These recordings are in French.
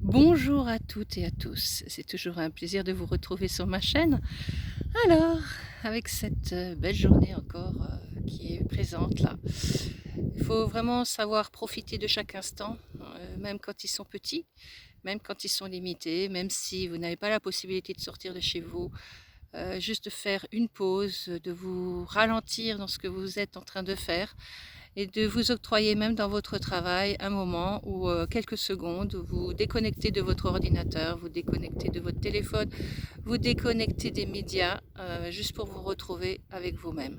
Bonjour à toutes et à tous, c'est toujours un plaisir de vous retrouver sur ma chaîne. Alors, avec cette belle journée encore qui est présente là, il faut vraiment savoir profiter de chaque instant, même quand ils sont petits, même quand ils sont limités, même si vous n'avez pas la possibilité de sortir de chez vous, juste de faire une pause, de vous ralentir dans ce que vous êtes en train de faire et de vous octroyer même dans votre travail un moment ou quelques secondes où vous déconnectez de votre ordinateur, vous déconnectez de votre téléphone, vous déconnectez des médias juste pour vous retrouver avec vous-même.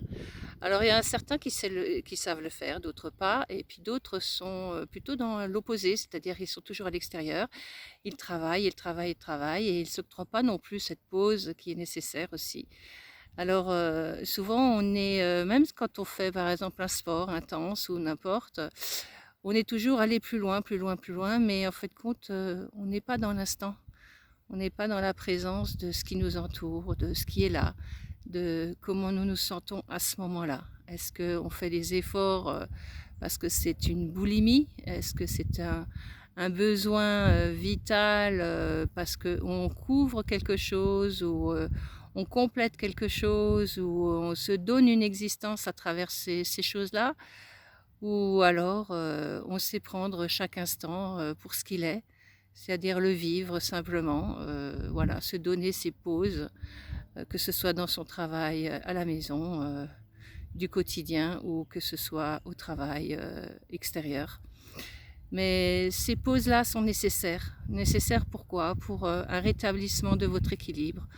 Alors il y a certains qui savent le faire, d'autres pas, et puis d'autres sont plutôt dans l'opposé, c'est-à-dire qu'ils sont toujours à l'extérieur, ils travaillent, ils travaillent, ils travaillent, et ils ne s'octroient pas non plus cette pause qui est nécessaire aussi. Alors, souvent on est, même quand on fait par exemple un sport intense ou n'importe, on est toujours allé plus loin, plus loin, plus loin, mais en fait de compte, on n'est pas dans l'instant. On n'est pas dans la présence de ce qui nous entoure, de ce qui est là, de comment nous nous sentons à ce moment-là. Est-ce qu'on fait des efforts, parce que c'est une boulimie? Est-ce que c'est un besoin, vital, parce qu'on couvre quelque chose ou, on complète quelque chose ou on se donne une existence à travers ces choses-là? Ou alors, on sait prendre chaque instant, pour ce qu'il est, c'est-à-dire le vivre simplement, voilà, se donner ses pauses, que ce soit dans son travail, à la maison, du quotidien ou que ce soit au travail, extérieur. Mais ces pauses-là sont nécessaires. Nécessaires pourquoi? Pour, un rétablissement de votre équilibre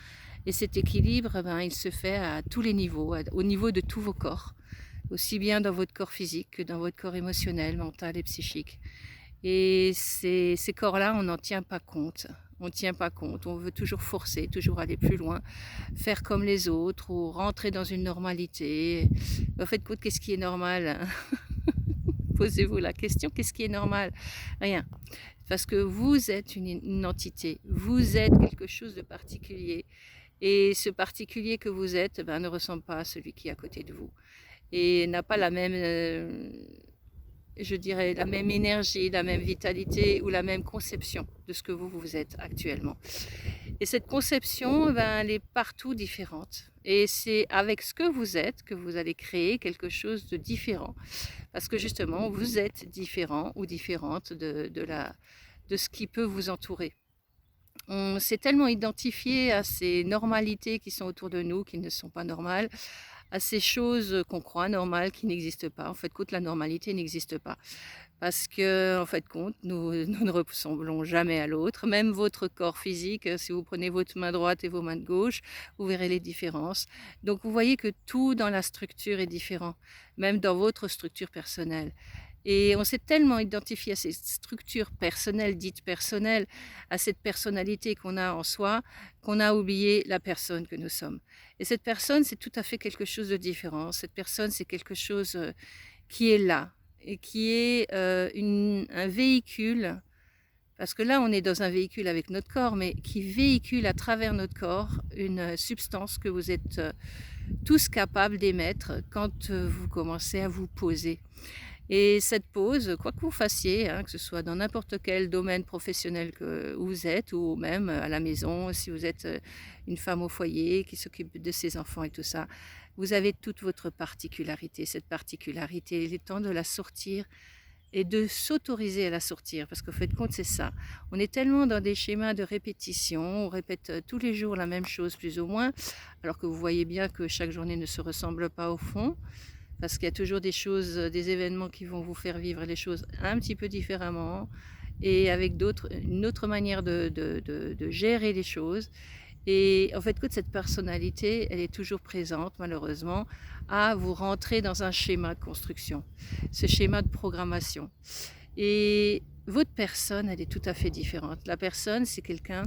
et cet équilibre, eh ben, il se fait à tous les niveaux, au niveau de tous vos corps, aussi bien dans votre corps physique que dans votre corps émotionnel, mental et psychique. Et ces corps-là, on n'en tient pas compte. On ne tient pas compte. On veut toujours forcer, toujours aller plus loin, faire comme les autres ou rentrer dans une normalité. En fait, qu'est-ce qui est normal? Posez-vous la question, qu'est-ce qui est normal? Rien. Parce que vous êtes une entité, vous êtes quelque chose de particulier. Et ce particulier que vous êtes ben, ne ressemble pas à celui qui est à côté de vous. Et n'a pas la même, je dirais, la même énergie, la même vitalité ou la même conception de ce que vous êtes actuellement. Et cette conception, ben, elle est partout différente. Et c'est avec ce que vous êtes que vous allez créer quelque chose de différent. Parce que justement, vous êtes différent ou différente de ce qui peut vous entourer. On s'est tellement identifié à ces normalités qui sont autour de nous, qui ne sont pas normales, à ces choses qu'on croit normales, qui n'existent pas. En fait, compte, la normalité n'existe pas. Parce que, en fait, compte, nous ne ressemblons jamais à l'autre. Même votre corps physique, si vous prenez votre main droite et vos mains de gauche, vous verrez les différences. Donc, vous voyez que tout dans la structure est différent, même dans votre structure personnelle. Et on s'est tellement identifié à ces structures personnelles, dites personnelles, à cette personnalité qu'on a en soi, qu'on a oublié la personne que nous sommes. Et cette personne, c'est tout à fait quelque chose de différent. Cette personne, c'est quelque chose qui est là et qui est un véhicule, parce que là, on est dans un véhicule avec notre corps, mais qui véhicule à travers notre corps une substance que vous êtes tous capables d'émettre quand vous commencez à vous poser. Et cette pause, quoi que vous fassiez, hein, que ce soit dans n'importe quel domaine professionnel que vous êtes ou même à la maison, si vous êtes une femme au foyer qui s'occupe de ses enfants et tout ça, vous avez toute votre particularité. Cette particularité, il est temps de la sortir et de s'autoriser à la sortir, parce qu'au fait de compte, c'est ça. On est tellement dans des schémas de répétition, on répète tous les jours la même chose plus ou moins, alors que vous voyez bien que chaque journée ne se ressemble pas au fond, parce qu'il y a toujours des choses, des événements qui vont vous faire vivre les choses un petit peu différemment et avec une autre manière de gérer les choses. Et en fait, cette personnalité, elle est toujours présente, malheureusement, à vous rentrer dans un schéma de construction, ce schéma de programmation. Et votre personne, elle est tout à fait différente. La personne, c'est quelqu'un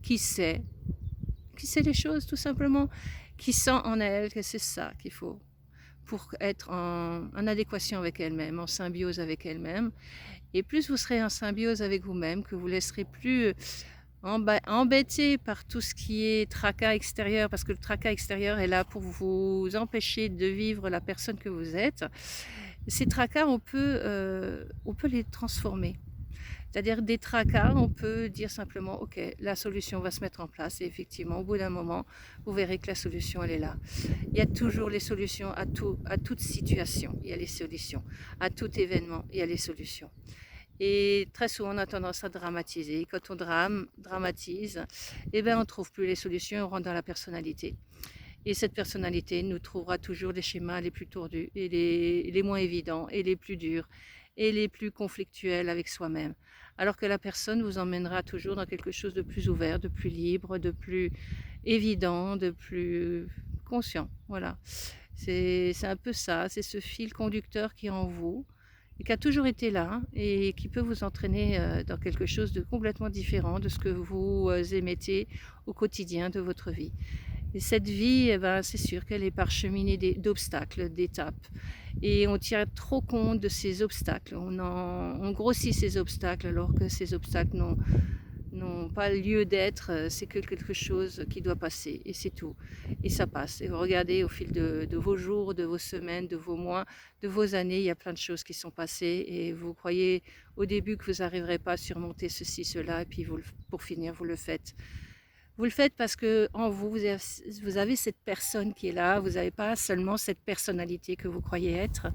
qui sait, qui sait les choses, tout simplement, qui sent en elle que c'est ça qu'il faut pour être en adéquation avec elle-même, en symbiose avec elle-même. Et plus vous serez en symbiose avec vous-même, que vous laisserez plus embêté par tout ce qui est tracas extérieur, parce que le tracas extérieur est là pour vous empêcher de vivre la personne que vous êtes. Ces tracas, on peut les transformer. C'est-à-dire des tracas, on peut dire simplement, ok, la solution va se mettre en place et effectivement, au bout d'un moment, vous verrez que la solution, elle est là. Il y a toujours les solutions à tout, à toute situation, il y a les solutions. À tout événement, il y a les solutions. Et très souvent, on a tendance à dramatiser. Quand on dramatise, eh ben, on ne trouve plus les solutions, on rentre dans la personnalité. Et cette personnalité nous trouvera toujours les schémas les plus tordus et les moins évidents et les plus durs et les plus conflictuels avec soi-même. Alors que la personne vous emmènera toujours dans quelque chose de plus ouvert, de plus libre, de plus évident, de plus conscient. Voilà. C'est un peu ça, c'est ce fil conducteur qui est en vous et qui a toujours été là et qui peut vous entraîner dans quelque chose de complètement différent de ce que vous émettez au quotidien de votre vie. Et cette vie, eh ben, c'est sûr qu'elle est parcheminée d'obstacles, d'étapes. Et on tient trop compte de ces obstacles. On grossit ces obstacles alors que ces obstacles n'ont pas lieu d'être. C'est que quelque chose qui doit passer et c'est tout. Et ça passe. Et vous regardez au fil de vos jours, de vos semaines, de vos mois, de vos années, il y a plein de choses qui sont passées. Et vous croyez au début que vous n'arriverez pas à surmonter ceci, cela. Et puis pour finir, vous le faites. Vous le faites parce que en vous, vous avez cette personne qui est là, vous n'avez pas seulement cette personnalité que vous croyez être.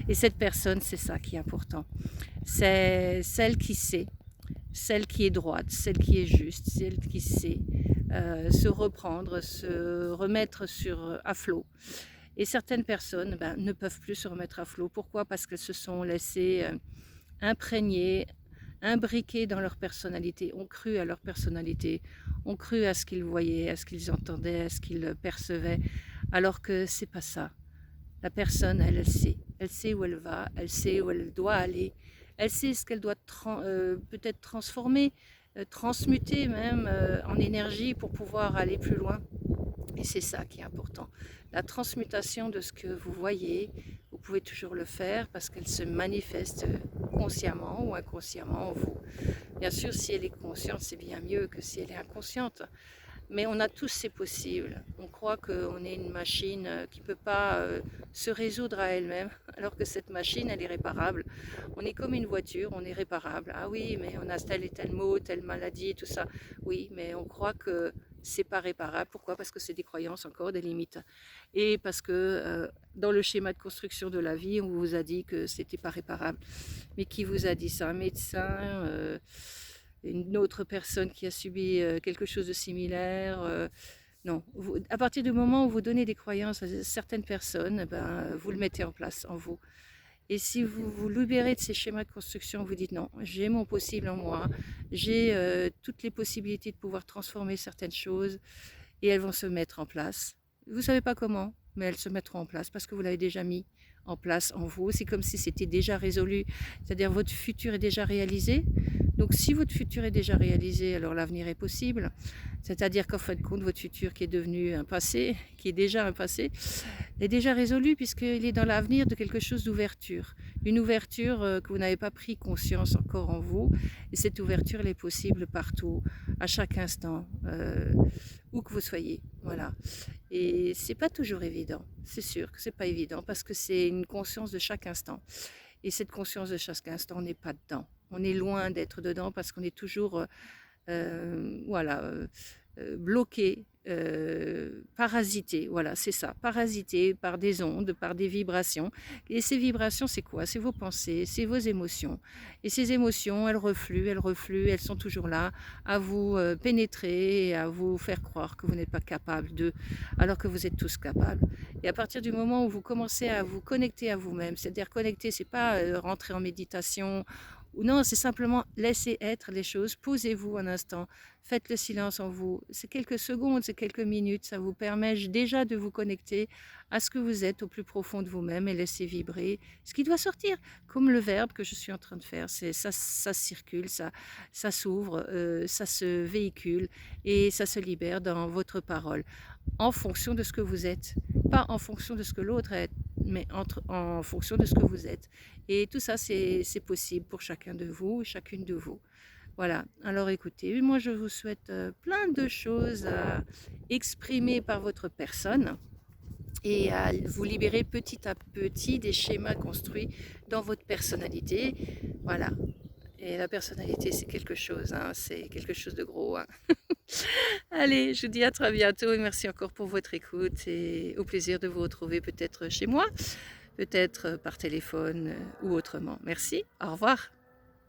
Et cette personne, c'est ça qui est important. C'est celle qui sait, celle qui est droite, celle qui est juste, celle qui sait se reprendre, se remettre à flot. Et certaines personnes ne peuvent plus se remettre à flot. Pourquoi? Parce qu'elles se sont laissées imprégnées, imbriqués dans leur personnalité, ont cru à leur personnalité, ont cru à ce qu'ils voyaient, à ce qu'ils entendaient, à ce qu'ils percevaient, alors que c'est pas ça. La personne, elle sait où elle va, elle sait où elle doit aller, elle sait ce qu'elle doit peut-être transformer, transmuter même en énergie pour pouvoir aller plus loin. Et c'est ça qui est important. La transmutation de ce que vous voyez, vous pouvez toujours le faire parce qu'elle se manifeste consciemment ou inconsciemment en vous. Bien sûr, si elle est consciente, c'est bien mieux que si elle est inconsciente. Mais on a tous ces possibles. On croit qu'on est une machine qui ne peut pas se résoudre à elle-même, alors que cette machine, elle est réparable. On est comme une voiture, on est réparable. Ah oui, mais on a tel et tel mot, telle maladie, tout ça. Oui, mais on croit que c'est pas réparable. Pourquoi? Parce que c'est des croyances encore, des limites. Et parce que dans le schéma de construction de la vie, on vous a dit que c'était pas réparable. Mais qui vous a dit ça? Un médecin une autre personne qui a subi quelque chose de similaire. Non, à partir du moment où vous donnez des croyances à certaines personnes, vous le mettez en place en vous. Et si vous vous libérez de ces schémas de construction, vous dites non, j'ai mon possible en moi, j'ai toutes les possibilités de pouvoir transformer certaines choses et elles vont se mettre en place. Vous ne savez pas comment, mais elles se mettront en place parce que vous l'avez déjà mis en place en vous. C'est comme si c'était déjà résolu, c'est-à-dire votre futur est déjà réalisé. Donc si votre futur est déjà réalisé, alors l'avenir est possible. C'est-à-dire qu'en fin de compte, votre futur qui est devenu un passé, qui est déjà un passé, est déjà résolu puisqu'il est dans l'avenir de quelque chose d'ouverture. Une ouverture que vous n'avez pas pris conscience encore en vous. Et cette ouverture, elle est possible partout, à chaque instant, où que vous soyez. Voilà. Et c'est pas toujours évident. C'est sûr que c'est pas évident parce que c'est une conscience de chaque instant. Et cette conscience de chaque instant, on n'est pas dedans. On est loin d'être dedans parce qu'on est toujours bloqué, parasité, voilà, c'est ça, parasité par des ondes, par des vibrations. Et ces vibrations, c'est quoi? C'est vos pensées, c'est vos émotions. Et ces émotions, elles refluent, elles sont toujours là à vous pénétrer et à vous faire croire que vous n'êtes pas capable d'eux, alors que vous êtes tous capables. Et à partir du moment où vous commencez à vous connecter à vous-même, c'est-à-dire connecter, c'est pas rentrer en méditation, ou non, c'est simplement laisser être les choses. Posez-vous un instant, faites le silence en vous. C'est quelques secondes, c'est quelques minutes. Ça vous permet déjà de vous connecter à ce que vous êtes au plus profond de vous-même et laisser vibrer ce qui doit sortir, comme le verbe que je suis en train de faire. Ça circule, ça s'ouvre, ça se véhicule et ça se libère dans votre parole en fonction de ce que vous êtes, pas en fonction de ce que l'autre est, mais en fonction de ce que vous êtes. Et tout ça, c'est possible pour chacun de vous, chacune de vous. Voilà, alors écoutez, moi je vous souhaite plein de choses à exprimer par votre personne et à vous libérer petit à petit des schémas construits dans votre personnalité. Voilà, Et la personnalité, c'est quelque chose, hein, c'est quelque chose de gros, hein. Allez, je vous dis à très bientôt et merci encore pour votre écoute et au plaisir de vous retrouver peut-être chez moi, peut-être par téléphone ou autrement. Merci, au revoir.